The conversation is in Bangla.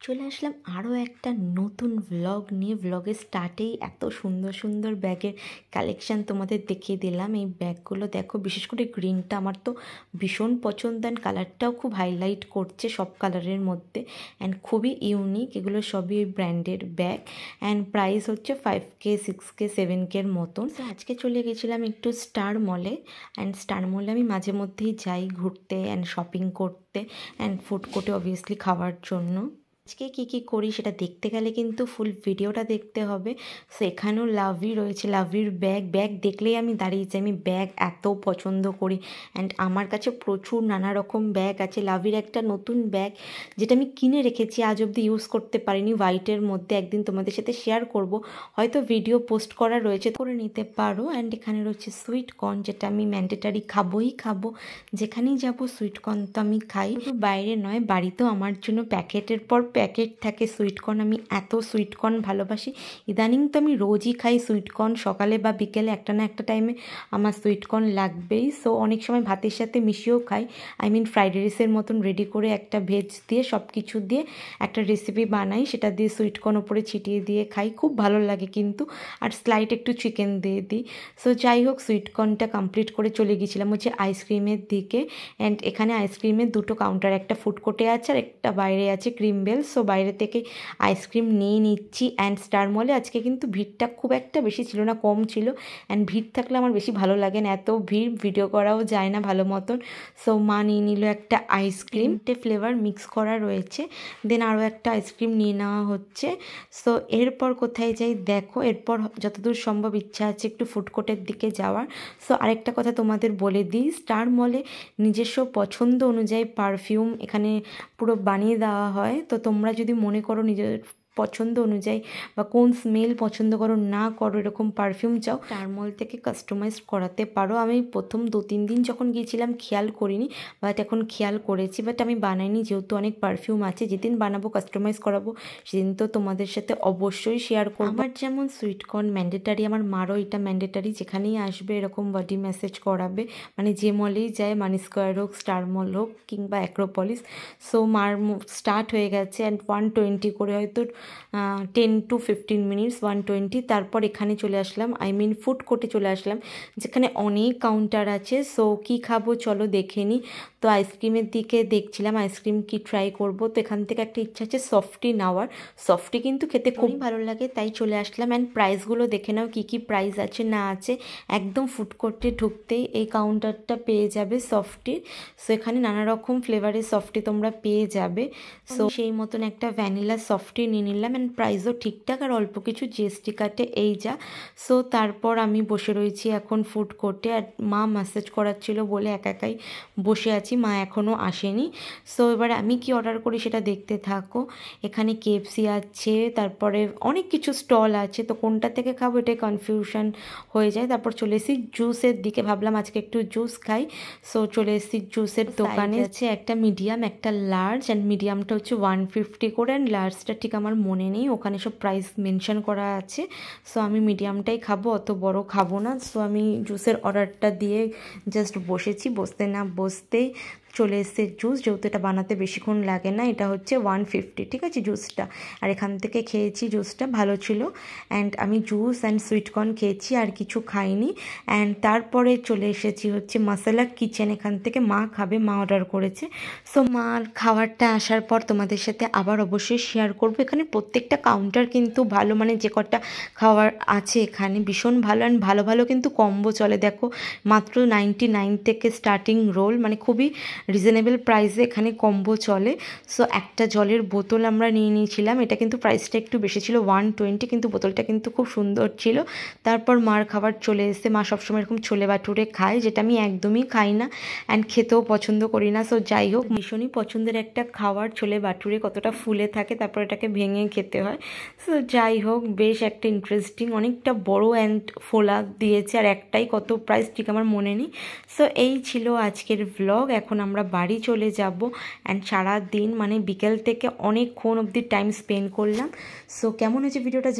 চলে আসলাম আরও একটা নতুন ভ্লগ নিয়ে। ভ্লগের স্টার্টেই এত সুন্দর সুন্দর ব্যাগের কালেকশান তোমাদের দেখিয়ে দিলাম। এই ব্যাগগুলো দেখো, বিশেষ করে গ্রিনটা আমার তো ভীষণ পছন্দ, অ্যান্ড কালারটাও খুব হাইলাইট করছে সব কালারের মধ্যে, অ্যান্ড খুবই ইউনিক। এগুলো সবই ব্র্যান্ডের ব্যাগ, অ্যান্ড প্রাইস হচ্ছে 5K 6K 7K মতন। তো আজকে চলে গেছিলাম একটু স্টার মলে, অ্যান্ড স্টার মলে আমি মাঝে মধ্যেই যাই ঘুরতে অ্যান্ড শপিং করতে, অ্যান্ড ফুড কোর্টে অবভিয়াসলি খাওয়ার জন্য। আজকে কী করি সেটা দেখতে গেলে কিন্তু ফুল ভিডিওটা দেখতে হবে। সো এখানেও লাভলি রয়েছে, লাভলির ব্যাগ দেখলেই আমি দাঁড়িয়েছি। আমি ব্যাগ এত পছন্দ করি, অ্যান্ড আমার কাছে প্রচুর নানা রকম ব্যাগ আছে। লাভলির একটা নতুন ব্যাগ যেটা আমি কিনে রেখেছি, আজ অবধি ইউজ করতে পারিনি, হোয়াইটের মধ্যে। একদিন তোমাদের সাথে শেয়ার করব, হয়তো ভিডিও পোস্ট করা রয়েছে, করে নিতে পারো। অ্যান্ড এখানে রয়েছে সুইট কর্ন, যেটা আমি ম্যান্ডেটারি খাবো, যেখানেই যাবো সুইট কর্ন তো আমি খাই। শুধু বাইরে নয়, বাড়িতেও আমার জন্য প্যাকেটের পর প্যাকেট থাকে সুইটকর্ন। আমি এত সুইটকর্ন ভালোবাসি, ইদানিং তো আমি রোজই খাই সুইটকর্ন। সকালে বা বিকেলে একটা না একটা টাইমে আমার সুইটকর্ন লাগবেই। সো অনেক সময় ভাতের সাথে মিশিয়েও খাই। ফ্রাইড রাইসের মতন রেডি করে একটা ভেজ দিয়ে সব কিছু দিয়ে একটা রেসিপি বানাই, সেটা দিয়ে সুইটকর্ন ওপরে ছিটিয়ে দিয়ে খাই, খুব ভালো লাগে কিন্তু। আর স্লাইড একটু চিকেন দিয়ে দিই। সো যাই হোক, সুইটকর্নটা কমপ্লিট করে চলে গেছিলাম হচ্ছে আইসক্রিমের দিকে। অ্যান্ড এখানে আইসক্রিমের দুটো কাউন্টার, একটা ফুড কোর্টে আছে আর একটা বাইরে আছে ক্রিম বেল। সো বাইরে থেকে আইসক্রিম নিয়ে নিচ্ছি। অ্যান্ড স্টার মলে আজকে কিন্তু ভিড়টা খুব একটা বেশি ছিল না, কম ছিল। অ্যান্ড ভিড় থাকলে আমার বেশি ভালো লাগে না, এত ভিড় ভিডিও করাও যায় না ভালো মতন। সো মা নিয়ে নিল একটা আইসক্রিম, ফ্লেভার মিক্স করা রয়েছে। দেন আরও একটা আইসক্রিম নিয়ে নেওয়া হচ্ছে। সো এরপর কোথায় যাই দেখো, এরপর যতদূর সম্ভব ইচ্ছা আছে একটু ফুড কোর্টের দিকে যাওয়ার। সো আরেকটা কথা তোমাদের বলে দিই, স্টার মলে নিজস্ব পছন্দ অনুযায়ী পারফিউম এখানে পুরো বানিয়ে দেওয়া হয়। তো তোমরা যদি মনে করো নিজের পছন্দ অনুযায়ী বা কোন স্মেল পছন্দ করো না করো, এরকম পারফিউম চাও, টারমল থেকে কাস্টমাইজ করাতে পারো। আমি প্রথম 2-3 দিন যখন গিয়েছিলাম খেয়াল করিনি, বাট এখন খেয়াল করেছি। বাট আমি বানাইনি, যেহেতু অনেক পারফিউম আছে। যেদিন বানাবো কাস্টমাইজ করাবো সেদিন তো তোমাদের সাথে অবশ্যই শেয়ার করবো। আমার যেমন সুইটকর্ন ম্যান্ডেটারি, আমার মারও এটা ম্যান্ডেটারি। যেখানেই আসবে এরকম বডি ম্যাসেজ করাবে, মানে যে মলেই যায়, মানি স্কোয়ার হোক, স্টার মল হোক কিংবা অ্যাক্রোপলিস। সো মার স্টার্ট হয়ে গেছে, অ্যান্ড 120 করে, হয়তো 10 to 15 মিনিটস 120। তারপর এখানে চলে আসলাম, ফুড কোর্টে চলে আসলাম, যেখানে অনেক কাউন্টার আছে। সো কী খাবো চলো দেখে নিই। তো আইসক্রিমের দিকে দেখছিলাম আইসক্রিম কি ট্রাই করব। তো এখান থেকে একটা ইচ্ছা আছে সফটি নেওয়ার। সফটি কিন্তু খেতে খুব ভালো লাগে, তাই চলে আসলাম। অ্যান্ড প্রাইসগুলো দেখে নাও, কী প্রাইস আছে না আছে। একদম ফুড কোর্টে ঢুকতেই এই কাউন্টারটা পেয়ে যাবে সফটির। সো এখানে নানা রকম ফ্লেভারের সফটি তোমরা পেয়ে যাবে। সো সেই মতন একটা ভ্যানিলা সফটি নিয়ে নিলাম। অ্যান্ড প্রাইসও ঠিকঠাক, আর অল্প কিছু জিএসটি কাটে, এই যা। সো তারপর আমি বসে রয়েছি এখন ফুড কোর্টে, আর মা ম্যাসেজ করাচ্ছিল বলে একাই বসে আছি, মা এখনও আসেনি। সো এবার আমি কি অর্ডার করি সেটা দেখতে থাকো। এখানে KFC আছে, তারপরে অনেক কিছু স্টল আছে, তো কোনটা থেকে খাবো এটাই কনফিউশন হয়ে যায়। তারপর চলে এসেছি জুসের দিকে, ভাবলাম আজকে একটু জুস খাই। সো চলে এসেছি জুসের দোকানে। আছে একটা মিডিয়াম, একটা লার্জ, অ্যান্ড মিডিয়ামটা হচ্ছে 150 করে, অ্যান্ড লার্জটা ঠিক আমার মনে নেই, ওখানে সব প্রাইস মেনশন করা আছে। সো আমি মিডিয়ামটাই খাবো, অত বড় খাবো না। সো আমি জুসের অর্ডারটা দিয়ে জাস্ট বসেছি, বসতে না বসতেই চলে এসছে জুস। যেহেতু এটা বানাতে বেশিক্ষণ লাগে না, এটা হচ্ছে 150, ঠিক আছে জুসটা। আর এখান থেকে খেয়েছি, জুসটা ভালো ছিল। অ্যান্ড আমি জুস অ্যান্ড সুইটকর্ন খেয়েছি, আর কিছু খাইনি। অ্যান্ড তারপরে চলে এসেছি হচ্ছে মশলা কিচেন, এখান থেকে মা খাবে, মা অর্ডার করেছে। সো মার খাবারটা আসার পর তোমাদের সাথে আবার অবশ্যই শেয়ার করবো। এখানে প্রত্যেকটা কাউন্টার কিন্তু ভালো, মানে যে কটা খাবার আছে এখানে ভীষণ ভালো। অ্যান্ড ভালো ভালো কিন্তু কম্বো চলে, দেখো মাত্র 99 থেকে স্টার্টিং রোল, মানে খুবই রিজনেবল প্রাইসে এখানে কম্বো চলে। সো একটা জলের বোতল আমরা নিয়ে নিয়েছিলাম, এটা কিন্তু প্রাইসটা একটু বেশি ছিল 120, কিন্তু বোতলটা কিন্তু খুব সুন্দর ছিল। তারপর মার খাবার চলে এসে, মা সবসময় এরকম ছোলে বাটুরে খায়, যেটা আমি একদমই খাই না অ্যান্ড খেতেও পছন্দ করি না। সো যাই হোক, ভীষণই পছন্দের একটা খাবার ছোলে বাটুরে, কতটা ফুলে থাকে, তারপর এটাকে ভেঙে খেতে হয়। সো যাই হোক, বেশ একটা ইন্টারেস্টিং, অনেকটা বড় অ্যান্ড ফোলা দিয়েছে, আর একটাই কত প্রাইস ঠিক আমার মনে নেই। সো এই ছিল আজকের ভ্লগ। এখন আমরা বাড়ি চলে যাব, অ্যান্ড সারা দিন মানে বিকেল থেকে অনেকক্ষণ অবধি টাইম স্পেন্ড করলাম। সো কেমন হয়েছে ভিডিওটা